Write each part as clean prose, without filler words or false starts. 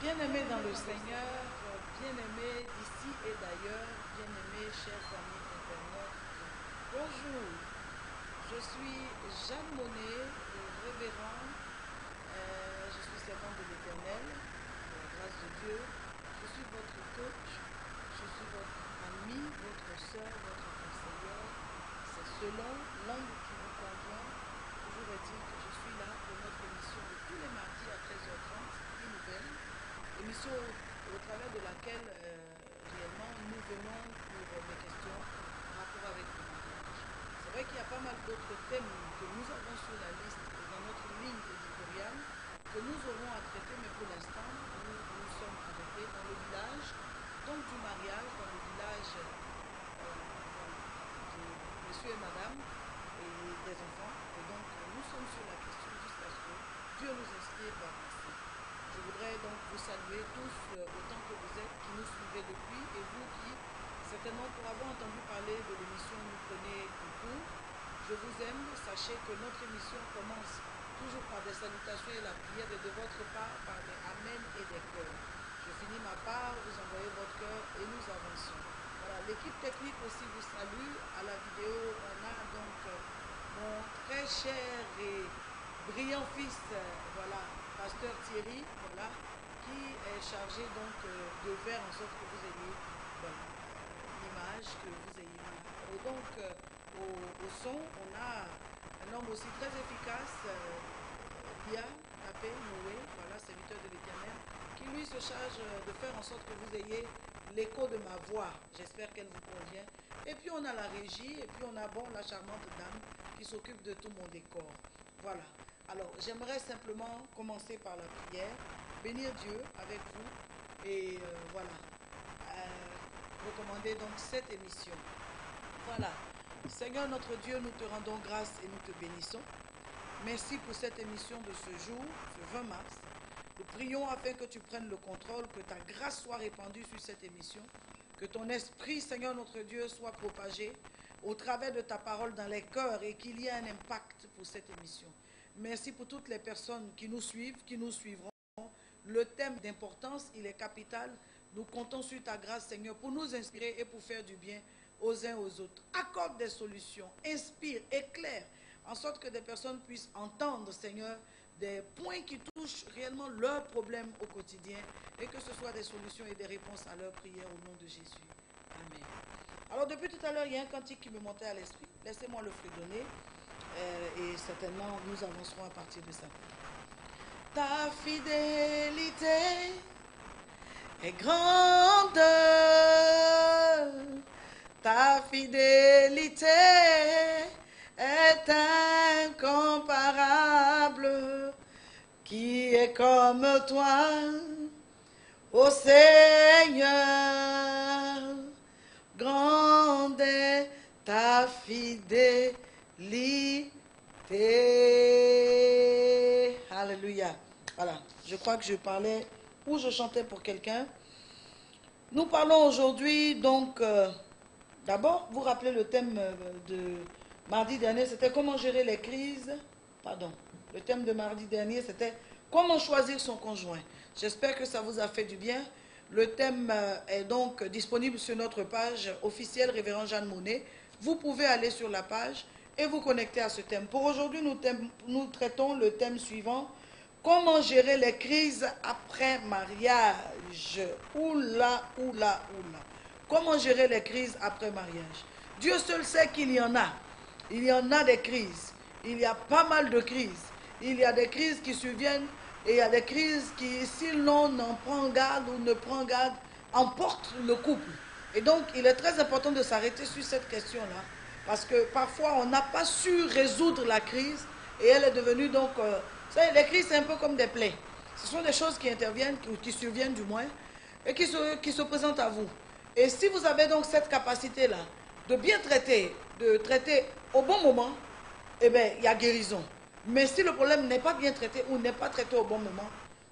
Bien-aimés dans le Seigneur, bien-aimés d'ici et d'ailleurs, bien-aimés chers amis internautes, bonjour. Je suis Jeanne Monnet, révérend. Je suis servante de l'Éternel, par la grâce de Dieu. Je suis votre coach, je suis votre ami, votre soeur, votre conseillère. C'est selon l'angle qui vous convient. Toujours est-il que je suis là pour notre émission de tous les mardis à 13h30, une nouvelle. Émission au travers de laquelle réellement nous venons pour des questions en rapport avec le mariage. C'est vrai qu'il y a pas mal d'autres thèmes que nous avons sur la liste et dans notre ligne éditoriale que nous aurons à traiter, mais pour l'instant, nous sommes arrêtés dans le village, donc du mariage, dans le village de monsieur et madame et des enfants. Et donc, nous sommes sur la question jusqu'à ce que Dieu nous inspire par ainsi. Je voudrais donc vous saluer tous autant que vous êtes, qui nous suivez depuis, et vous qui, certainement pour avoir entendu parler de l'émission Nous prenez pour cours, je vous aime. Sachez que notre émission commence toujours par des salutations et la prière, et de votre part par des Amen et des cœurs. Je finis ma part, vous envoyez votre cœur et nous avançons. Voilà, l'équipe technique aussi vous salue. À la vidéo, on a donc mon très cher et brillant fils, voilà, pasteur Thierry, voilà, qui est chargé donc de faire en sorte que vous ayez l'image, que vous ayez. Et donc au son, on a un homme aussi très efficace, Lia Tapé Noé, voilà, serviteur de l'Éternel, qui lui se charge de faire en sorte que vous ayez l'écho de ma voix. J'espère qu'elle vous convient. Et puis on a la régie, et puis on a la charmante dame qui s'occupe de tout mon décor. Voilà. Alors, j'aimerais simplement commencer par la prière, bénir Dieu avec vous et voilà, recommander donc cette émission. Voilà. Seigneur notre Dieu, nous te rendons grâce et nous te bénissons. Merci pour cette émission de ce jour, ce 20 mars. Nous prions afin que tu prennes le contrôle, que ta grâce soit répandue sur cette émission, que ton esprit, Seigneur notre Dieu, soit propagé au travers de ta parole dans les cœurs et qu'il y ait un impact pour cette émission. Merci pour toutes les personnes qui nous suivent, qui nous suivront. Le thème d'importance, il est capital. Nous comptons sur ta grâce, Seigneur, pour nous inspirer et pour faire du bien aux uns aux autres. Accorde des solutions, inspire, éclaire, en sorte que des personnes puissent entendre, Seigneur, des points qui touchent réellement leurs problèmes au quotidien et que ce soit des solutions et des réponses à leurs prières au nom de Jésus. Amen. Alors depuis tout à l'heure, il y a un cantique qui me montait à l'esprit. Laissez-moi le fredonner. Et certainement nous avancerons à partir de ça. Ta fidélité est grande, ta fidélité est incomparable. Qui est comme toi, ô Seigneur? Grande est ta fidélité. Alléluia. Voilà, je crois que je parlais ou je chantais pour quelqu'un. Nous parlons aujourd'hui donc, d'abord, vous rappelez le thème de mardi dernier, c'était comment gérer les crises. Pardon, le thème de mardi dernier, c'était comment choisir son conjoint. J'espère que ça vous a fait du bien. Le thème est donc disponible sur notre page officielle Révérend Jeanne Monnet. Vous pouvez aller sur la page et vous connecter à ce thème. Pour aujourd'hui, nous traitons le thème suivant. Comment gérer les crises après mariage? Oula, oula, oula. Comment gérer les crises après mariage? Dieu seul sait qu'il y en a. Il y en a des crises. Il y a pas mal de crises. Il y a des crises qui surviennent et il y a des crises qui, si l'on n'en prend garde ou ne prend garde, emportent le couple. Et donc, il est très important de s'arrêter sur cette question-là. Parce que parfois, on n'a pas su résoudre la crise et elle est devenue donc... vous savez, les crises, c'est un peu comme des plaies. Ce sont des choses qui interviennent, ou qui surviennent du moins, et qui se présentent à vous. Et si vous avez donc cette capacité-là de bien traiter, de traiter au bon moment, eh bien, il y a guérison. Mais si le problème n'est pas bien traité ou n'est pas traité au bon moment,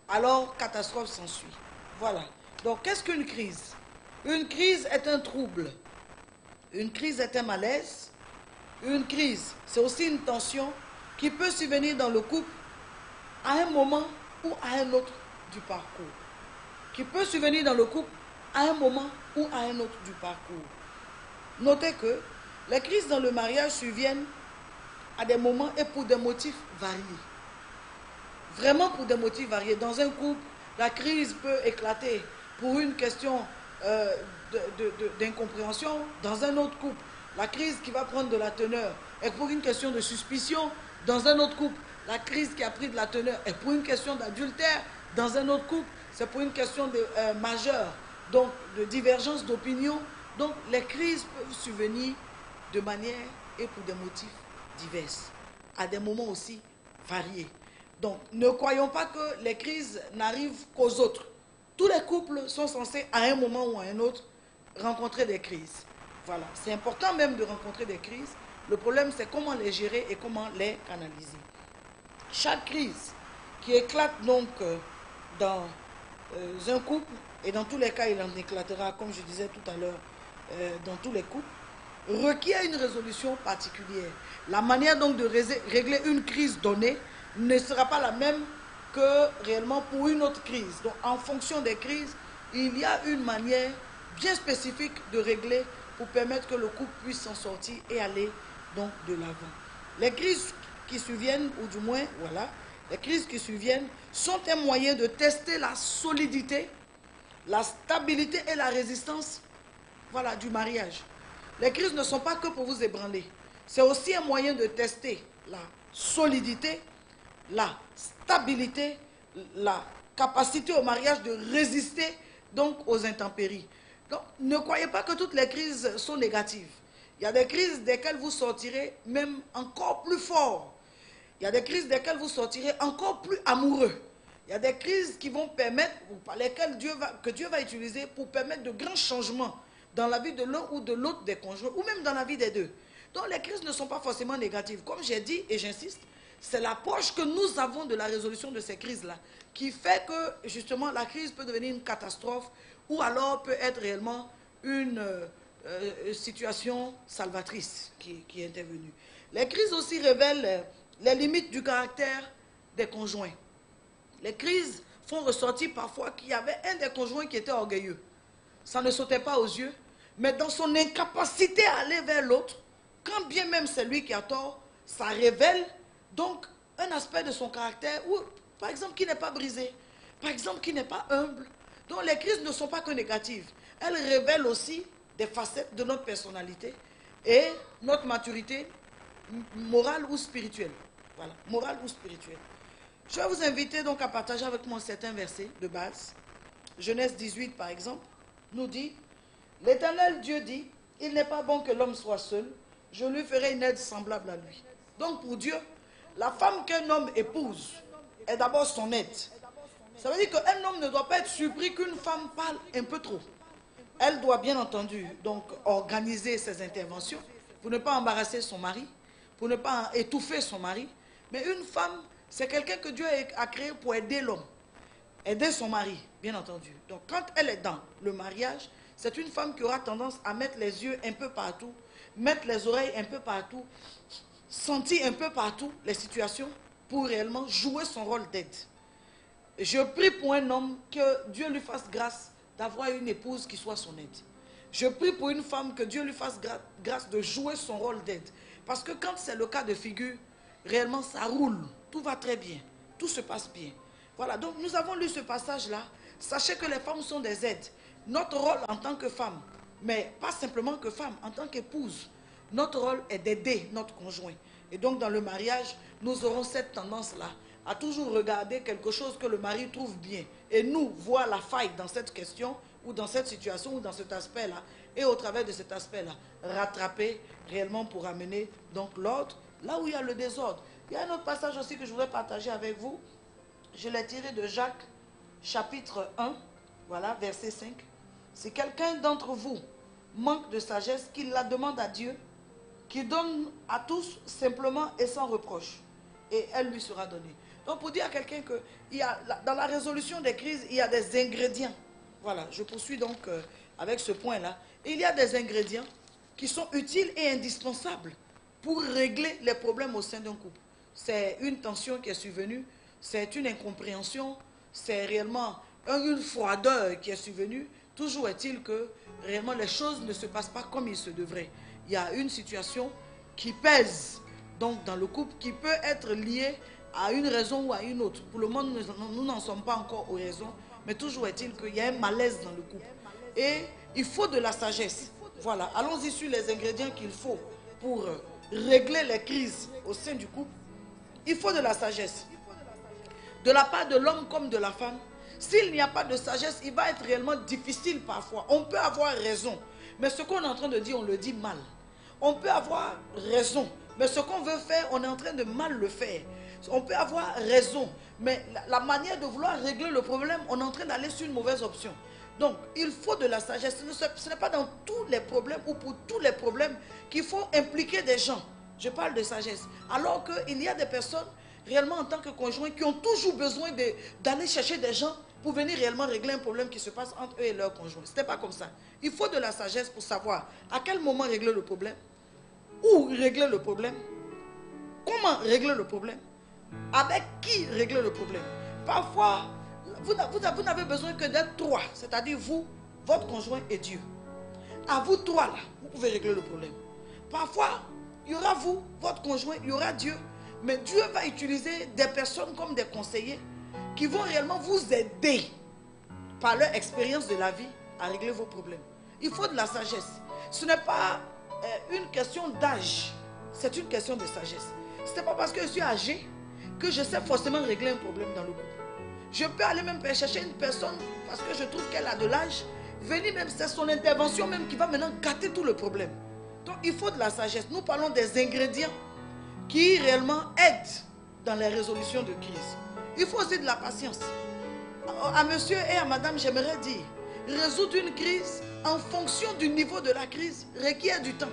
alors catastrophe s'ensuit. Voilà. Donc, qu'est-ce qu'une crise? Une crise est un trouble. Une crise est un malaise. Une crise, c'est aussi une tension qui peut survenir dans le couple à un moment ou à un autre du parcours. qui peut survenir dans le couple à un moment ou à un autre du parcours. Notez que les crises dans le mariage surviennent à des moments et pour des motifs variés. Vraiment pour des motifs variés. Dans un couple, la crise peut éclater pour une question d'incompréhension. Dans un autre couple, la crise qui va prendre de la teneur est pour une question de suspicion. Dans un autre couple, la crise qui a pris de la teneur est pour une question d'adultère. Dans un autre couple, c'est pour une question majeure, donc de divergence d'opinion. Donc les crises peuvent survenir de manière et pour des motifs divers, à des moments aussi variés. Donc ne croyons pas que les crises n'arrivent qu'aux autres. Tous les couples sont censés à un moment ou à un autre rencontrer des crises. Voilà, c'est important même de rencontrer des crises. Le problème c'est comment les gérer et comment les canaliser. Chaque crise qui éclate donc dans un couple, et dans tous les cas il en éclatera, comme je disais tout à l'heure, dans tous les couples, requiert une résolution particulière. La manière donc de régler une crise donnée ne sera pas la même que réellement pour une autre crise. Donc en fonction des crises, il y a une manière bien spécifique de régler pour permettre que le couple puisse s'en sortir et aller donc de l'avant. Les crises qui surviennent, ou du moins, voilà, les crises qui surviennent sont un moyen de tester la solidité, la stabilité et la résistance, voilà, du mariage. Les crises ne sont pas que pour vous ébranler. C'est aussi un moyen de tester la solidité, la stabilité, la capacité au mariage de résister donc aux intempéries. Donc, ne croyez pas que toutes les crises sont négatives. Il y a des crises desquelles vous sortirez même encore plus fort. Il y a des crises desquelles vous sortirez encore plus amoureux. Il y a des crises qui vont permettre, par lesquelles Dieu va utiliser pour permettre de grands changements dans la vie de l'un ou de l'autre des conjoints, ou même dans la vie des deux. Donc les crises ne sont pas forcément négatives. Comme j'ai dit, et j'insiste, c'est l'approche que nous avons de la résolution de ces crises-là qui fait que, justement, la crise peut devenir une catastrophe ou alors peut être réellement une situation salvatrice qui est intervenue. Les crises aussi révèlent les limites du caractère des conjoints. Les crises font ressortir parfois qu'il y avait un des conjoints qui était orgueilleux. Ça ne sautait pas aux yeux, mais dans son incapacité à aller vers l'autre, quand bien même c'est lui qui a tort, ça révèle donc un aspect de son caractère, ou par exemple qui n'est pas brisé, par exemple qui n'est pas humble. Donc les crises ne sont pas que négatives, elles révèlent aussi des facettes de notre personnalité et notre maturité morale ou spirituelle. Voilà, morale ou spirituelle. Je vais vous inviter donc à partager avec moi certains versets de base. Genèse 18 par exemple nous dit: l'Éternel Dieu dit, il n'est pas bon que l'homme soit seul, je lui ferai une aide semblable à lui. Donc pour Dieu, la femme qu'un homme épouse est d'abord son aide. Ça veut dire qu'un homme ne doit pas être surpris qu'une femme parle un peu trop. Elle doit bien entendu donc organiser ses interventions pour ne pas embarrasser son mari, pour ne pas étouffer son mari. Mais une femme, c'est quelqu'un que Dieu a créé pour aider l'homme, aider son mari, bien entendu. Donc quand elle est dans le mariage, c'est une femme qui aura tendance à mettre les yeux un peu partout, mettre les oreilles un peu partout, sentir un peu partout les situations pour réellement jouer son rôle d'aide. Je prie pour un homme que Dieu lui fasse grâce d'avoir une épouse qui soit son aide. Je prie pour une femme que Dieu lui fasse grâce de jouer son rôle d'aide. Parce que quand c'est le cas de figure, réellement ça roule, tout va très bien, tout se passe bien. Voilà, donc nous avons lu ce passage-là. Sachez que les femmes sont des aides. Notre rôle en tant que femme, mais pas simplement que femme, en tant qu'épouse, notre rôle est d'aider notre conjoint. Et donc dans le mariage, nous aurons cette tendance-là à toujours regarder quelque chose que le mari trouve bien. Et nous, voir la faille dans cette question, ou dans cette situation, ou dans cet aspect-là, et au travers de cet aspect-là, rattraper réellement pour amener donc l'ordre là où il y a le désordre. Il y a un autre passage aussi que je voudrais partager avec vous. Je l'ai tiré de Jacques, chapitre 1, voilà, verset 5. Si quelqu'un d'entre vous manque de sagesse, qu'il la demande à Dieu, qui donne à tous simplement et sans reproche, et elle lui sera donnée. Donc pour dire à quelqu'un que dans la résolution des crises, il y a des ingrédients. Voilà, je poursuis donc avec ce point-là. Il y a des ingrédients qui sont utiles et indispensables pour régler les problèmes au sein d'un couple. C'est une tension qui est survenue, c'est une incompréhension, c'est réellement une froideur qui est survenue, toujours est-il que réellement les choses ne se passent pas comme il se devrait. Il y a une situation qui pèse donc dans le couple, qui peut être liée à une raison ou à une autre. Pour le moment, nous n'en sommes pas encore aux raisons, mais toujours est-il qu'il y a un malaise dans le couple. Et il faut de la sagesse. Voilà, allons-y sur les ingrédients qu'il faut pour régler les crises au sein du couple. Il faut de la sagesse. De la part de l'homme comme de la femme. S'il n'y a pas de sagesse, il va être réellement difficile parfois. On peut avoir raison, mais ce qu'on est en train de dire, on le dit mal. On peut avoir raison, mais ce qu'on veut faire, on est en train de mal le faire. On peut avoir raison, mais la manière de vouloir régler le problème, on est en train d'aller sur une mauvaise option. Donc, il faut de la sagesse. Ce n'est pas dans tous les problèmes ou pour tous les problèmes qu'il faut impliquer des gens. Je parle de sagesse. Alors qu'il y a des personnes, réellement en tant que conjoints, qui ont toujours besoin d'aller chercher des gens pour venir réellement régler un problème qui se passe entre eux et leur conjoint. Ce n'est pas comme ça. Il faut de la sagesse pour savoir à quel moment régler le problème, où régler le problème, comment régler le problème, avec qui régler le problème. Parfois, vous n'avez besoin que d'être trois, c'est-à-dire vous, votre conjoint et Dieu. À vous trois, là, vous pouvez régler le problème. Parfois, il y aura vous, votre conjoint, il y aura Dieu. Mais Dieu va utiliser des personnes comme des conseillers qui vont réellement vous aider par leur expérience de la vie à régler vos problèmes. Il faut de la sagesse. Ce n'est pas une question d'âge, c'est une question de sagesse. Ce n'est pas parce que je suis âgé que je sais forcément régler un problème dans le couple. Je peux aller même chercher une personne parce que je trouve qu'elle a de l'âge, venir même, c'est son intervention même qui va maintenant gâter tout le problème. Donc il faut de la sagesse. Nous parlons des ingrédients qui réellement aident dans les résolutions de crise. Il faut aussi de la patience. À monsieur et à madame, j'aimerais dire, résoudre une crise en fonction du niveau de la crise requiert du temps,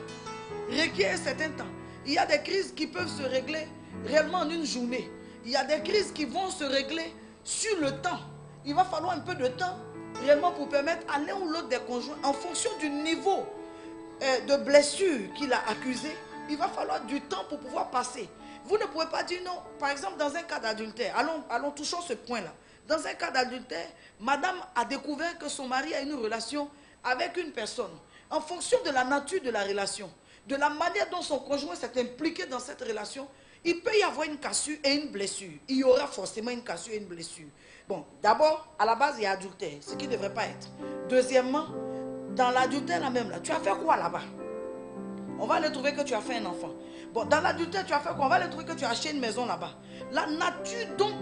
requiert un certain temps. Il y a des crises qui peuvent se régler réellement en une journée. Il y a des crises qui vont se régler sur le temps. Il va falloir un peu de temps réellement pour permettre à l'un ou l'autre des conjoints, en fonction du niveau de blessure qu'il a accusé, il va falloir du temps pour pouvoir passer. Vous ne pouvez pas dire non. Par exemple, dans un cas d'adultère, allons touchons ce point-là. Dans un cas d'adultère, madame a découvert que son mari a une relation avec une personne. En fonction de la nature de la relation, de la manière dont son conjoint s'est impliqué dans cette relation, il peut y avoir une cassure et une blessure. Il y aura forcément une cassure et une blessure. Bon, d'abord, à la base, il y a adultère, ce qui ne devrait pas être. Deuxièmement, dans l'adultère là même, là, tu as fait quoi là-bas? On va aller trouver que tu as fait un enfant. Bon, dans l'adultère, tu as fait quoi? On va aller trouver que tu as acheté une maison là-bas. La nature donc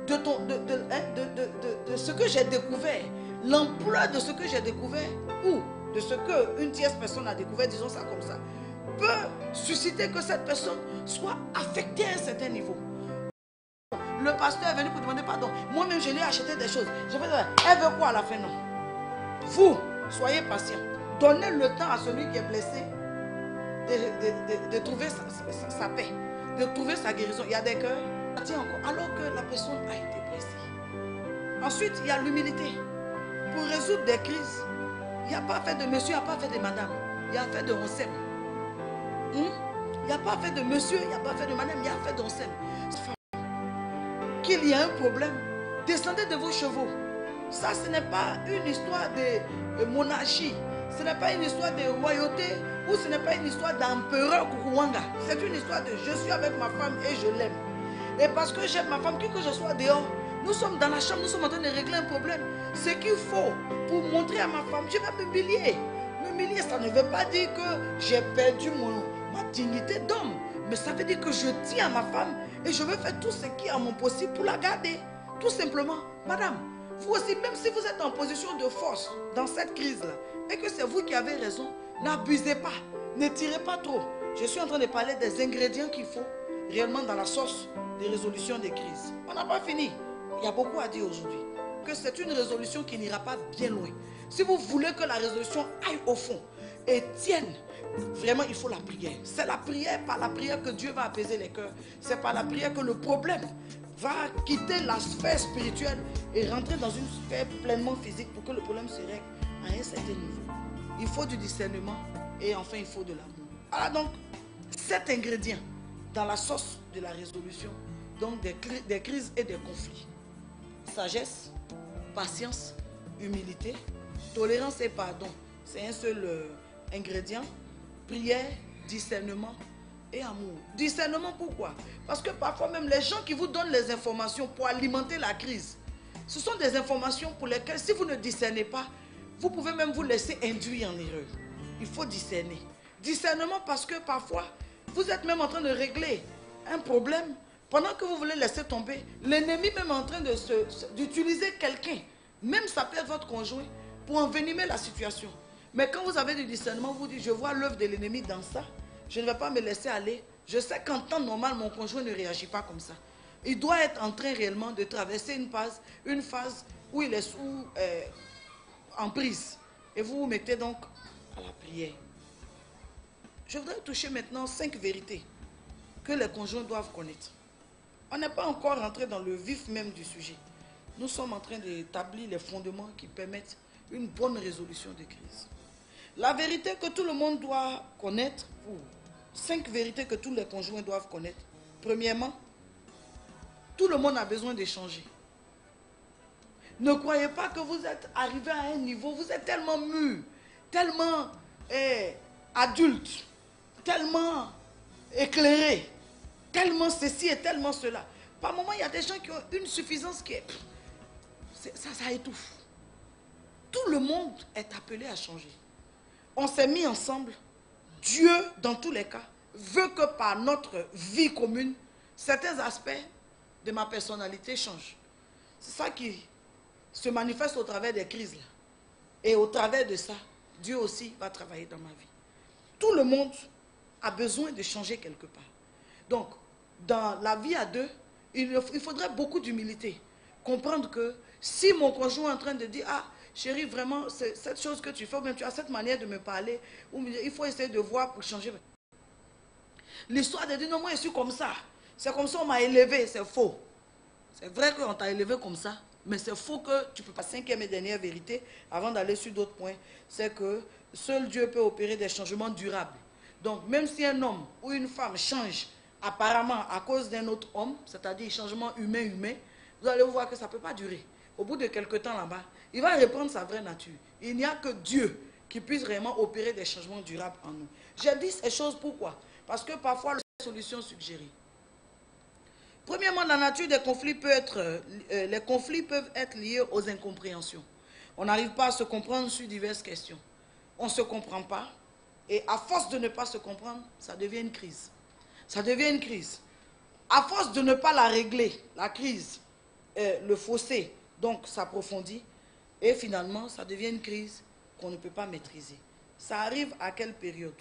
de ce que j'ai découvert, l'ampleur de ce que j'ai découvert, ou de ce qu'une tierce personne a découvert, disons ça comme ça, peut susciter que cette personne soit affectée à un certain niveau. Le pasteur est venu pour demander pardon. Moi-même, je lui ai acheté des choses. Je vais dire, elle veut quoi à la fin? Non. Vous, soyez patient. Donnez le temps à celui qui est blessé de trouver sa paix, de trouver sa guérison. Il y a des cœurs, alors que la personne a été blessée. Ensuite, il y a l'humilité. Pour résoudre des crises, il n'y a pas fait de monsieur, il n'y a pas fait de madame. Il y a fait de on s'aime. Il n'y a pas fait de monsieur, il n'y a pas fait de madame, il y a fait de on s'aime. Qu'il y a un problème, descendez de vos chevaux. Ça, ce n'est pas une histoire de monarchie. Ce n'est pas une histoire de royauté ou ce n'est pas une histoire d'empereur Kukuwanga. C'est une histoire de je suis avec ma femme et je l'aime. Et parce que j'aime ma femme, que je sois dehors, nous sommes dans la chambre, nous sommes en train de régler un problème. Ce qu'il faut pour montrer à ma femme, je vais m'humilier. M'humilier, ça ne veut pas dire que j'ai perdu ma dignité d'homme. Mais ça veut dire que je tiens à ma femme et je veux faire tout ce qui est à mon possible pour la garder. Tout simplement. Madame, vous aussi, même si vous êtes en position de force dans cette crise-là, et que c'est vous qui avez raison, n'abusez pas, ne tirez pas trop. Je suis en train de parler des ingrédients qu'il faut réellement dans la sauce de résolution des crises. On n'a pas fini. Il y a beaucoup à dire aujourd'hui. Que c'est une résolution qui n'ira pas bien loin. Si vous voulez que la résolution aille au fond et tienne, vraiment il faut la prière. C'est la prière, par la prière que Dieu va apaiser les cœurs. C'est par la prière que le problème va quitter la sphère spirituelle et rentrer dans une sphère pleinement physique pour que le problème se règle à un certain niveau. Il faut du discernement et enfin il faut de l'amour. Voilà donc 7 ingrédients dans la sauce de la résolution donc des crises et des conflits. Sagesse, patience, humilité, tolérance et pardon. C'est un seul ingrédient. Prière, discernement et amour. Discernement pourquoi? Parce que parfois même les gens qui vous donnent les informations pour alimenter la crise, ce sont des informations pour lesquelles si vous ne discernez pas, vous pouvez même vous laisser induire en erreur. Il faut discerner. Discernement parce que parfois, vous êtes même en train de régler un problème. Pendant que vous voulez laisser tomber, l'ennemi même est en train d'utiliser quelqu'un, même ça peut être votre conjoint, pour envenimer la situation. Mais quand vous avez du discernement, vous dites, je vois l'œuvre de l'ennemi dans ça, je ne vais pas me laisser aller. Je sais qu'en temps normal, mon conjoint ne réagit pas comme ça. Il doit être en train réellement de traverser une phase où il est sous emprise. Et vous vous mettez donc à la prière. Je voudrais toucher maintenant 5 vérités que les conjoints doivent connaître. On n'est pas encore rentré dans le vif même du sujet. Nous sommes en train d'établir les fondements qui permettent une bonne résolution des crises. La vérité que tout le monde doit connaître, ou 5 vérités que tous les conjoints doivent connaître. Premièrement, tout le monde a besoin d'échanger. Ne croyez pas que vous êtes arrivé à un niveau, vous êtes tellement mûr, tellement adulte, tellement éclairé, tellement ceci et tellement cela. Par moments, il y a des gens qui ont une suffisance qui est... Ça étouffe. Tout le monde est appelé à changer. On s'est mis ensemble. Dieu, dans tous les cas, veut que par notre vie commune, certains aspects de ma personnalité changent. C'est ça qui se manifeste au travers des crises là. Et au travers de ça, Dieu aussi va travailler dans ma vie. Tout le monde a besoin de changer quelque part. Donc, dans la vie à deux, il faudrait beaucoup d'humilité. Comprendre que si mon conjoint est en train de dire, ah, chérie, vraiment, cette chose que tu fais, ou bien tu as cette manière de me parler, ou il faut essayer de voir pour changer. L'histoire de dire, non, moi je suis comme ça. C'est comme ça on m'a élevé, c'est faux. C'est vrai qu'on t'a élevé comme ça, mais c'est faux que tu peux pas. 5e et dernière vérité, avant d'aller sur d'autres points, c'est que seul Dieu peut opérer des changements durables. Donc, même si un homme ou une femme change apparemment à cause d'un autre homme, c'est-à-dire changement humain, vous allez voir que ça ne peut pas durer. Au bout de quelques temps là-bas, il va reprendre sa vraie nature. Il n'y a que Dieu qui puisse vraiment opérer des changements durables en nous. J'ai dit ces choses pourquoi? Parce que parfois, les solutions suggérées. Premièrement, la nature des conflits peut être, les conflits peuvent être liés aux incompréhensions. On n'arrive pas à se comprendre sur diverses questions. On ne se comprend pas. Et à force de ne pas se comprendre, ça devient une crise. Ça devient une crise. À force de ne pas la régler, la crise, le fossé, donc s'approfondit. Et finalement, ça devient une crise qu'on ne peut pas maîtriser. Ça arrive à quelle période?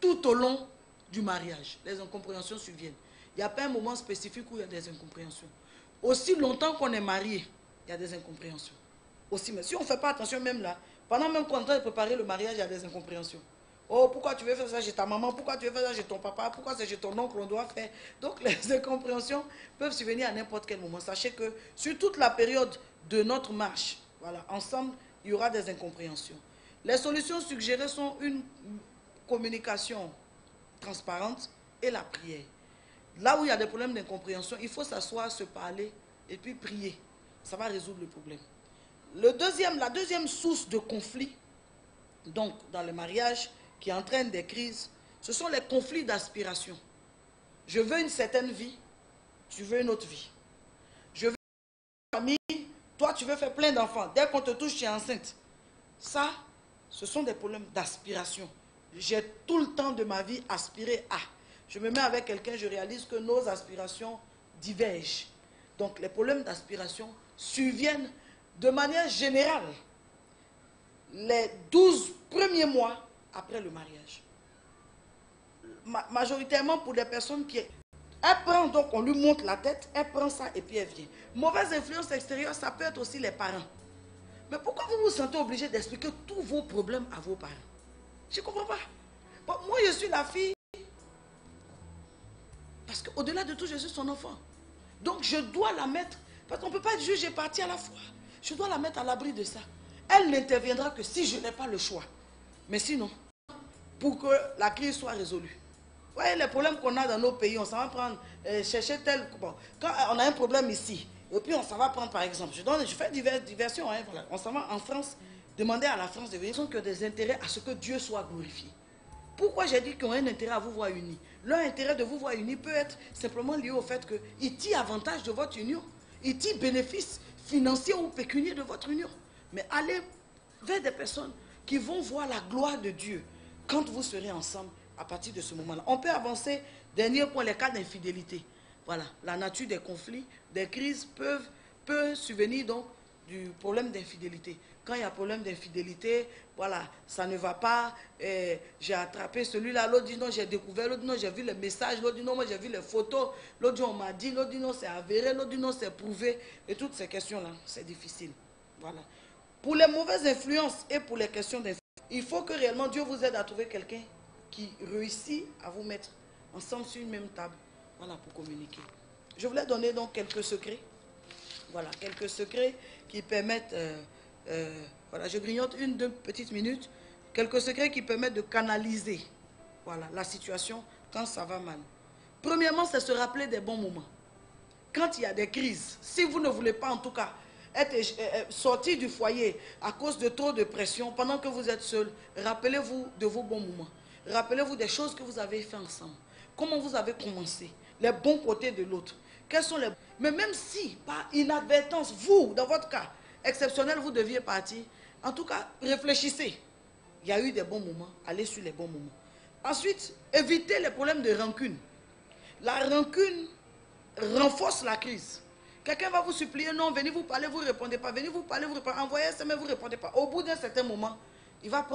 Tout au long du mariage, les incompréhensions surviennent. Il n'y a pas un moment spécifique où il y a des incompréhensions. Aussi longtemps qu'on est marié, il y a des incompréhensions. Aussi, mais si on ne fait pas attention même là, pendant même qu'on est en train de préparer le mariage, il y a des incompréhensions. Oh, pourquoi tu veux faire ça chez ta maman? Pourquoi tu veux faire ça chez ton papa? Pourquoi c'est chez ton oncle qu'on doit faire? Donc les incompréhensions peuvent survenir à n'importe quel moment. Sachez que sur toute la période de notre marche, voilà, ensemble, il y aura des incompréhensions. Les solutions suggérées sont une communication transparente et la prière. Là où il y a des problèmes d'incompréhension, il faut s'asseoir, se parler et puis prier. Ça va résoudre le problème. La deuxième source de conflit, donc dans le mariage, qui entraîne des crises, ce sont les conflits d'aspiration. Je veux une certaine vie, tu veux une autre vie. Je veux une famille, toi tu veux faire plein d'enfants. Dès qu'on te touche, tu es enceinte. Ça, ce sont des problèmes d'aspiration. J'ai tout le temps de ma vie aspiré à. Je me mets avec quelqu'un, je réalise que nos aspirations divergent. Donc les problèmes d'aspiration surviennent de manière générale les 12 premiers mois après le mariage. Majoritairement pour des personnes qui... Elle prend, donc on lui monte la tête, elle prend ça et puis elle vient. Mauvaise influence extérieure, ça peut être aussi les parents. Mais pourquoi vous vous sentez obligé d'expliquer tous vos problèmes à vos parents? Je ne comprends pas. Bon, moi, je suis la fille. Parce qu'au-delà de tout, je suis son enfant. Donc, je dois la mettre. Parce qu'on ne peut pas être juge et parti à la fois. Je dois la mettre à l'abri de ça. Elle n'interviendra que si je n'ai pas le choix. Mais sinon, pour que la crise soit résolue. Vous voyez les problèmes qu'on a dans nos pays, on s'en va prendre, chercher tel... Bon, quand on a un problème ici, Et puis on s'en va prendre par exemple, je fais diversion, hein, voilà. On s'en va en France, demander à la France de venir, ils ont que des intérêts à ce que Dieu soit glorifié. Pourquoi j'ai dit qu'ils ont un intérêt à vous voir unis? Leur intérêt de vous voir unis peut être simplement lié au fait qu'ils tirent avantage de votre union. Ils tirent bénéfice financier ou pécunier de votre union. Mais allez vers des personnes qui vont voir la gloire de Dieu quand vous serez ensemble à partir de ce moment-là. On peut avancer, dernier point, les cas d'infidélité. Voilà, la nature des conflits, des crises peut subvenir donc du problème d'infidélité. Quand il y a problème d'infidélité, voilà, ça ne va pas, j'ai attrapé celui-là, l'autre dit non, j'ai découvert, l'autre dit non, j'ai vu les messages, l'autre dit non, moi j'ai vu les photos, l'autre dit on m'a dit, l'autre dit non, c'est avéré, l'autre dit non, c'est prouvé. Et toutes ces questions-là, c'est difficile. Voilà. Pour les mauvaises influences et pour les questions d'influence, il faut que réellement Dieu vous aide à trouver quelqu'un qui réussit à vous mettre ensemble sur une même table, voilà, pour communiquer. Je voulais donner donc quelques secrets. Voilà, quelques secrets qui permettent, voilà, je grignote deux petites minutes, quelques secrets qui permettent de canaliser, voilà, la situation quand ça va mal. Premièrement, c'est se rappeler des bons moments. Quand il y a des crises, si vous ne voulez pas en tout cas être sorti du foyer à cause de trop de pression, pendant que vous êtes seul, rappelez-vous de vos bons moments. Rappelez-vous des choses que vous avez fait ensemble. Comment vous avez commencé, les bons côtés de l'autre. Quels sont les... Mais même si, par inadvertance, vous, dans votre cas exceptionnel, vous deviez partir, en tout cas, réfléchissez. Il y a eu des bons moments, allez sur les bons moments. Ensuite, évitez les problèmes de rancune. La rancune renforce la crise. Quelqu'un va vous supplier, non, venez vous parler, vous ne répondez pas. Venez vous parler, vous répondez. Envoyez ça, mais vous ne répondez pas. Au bout d'un certain moment, il va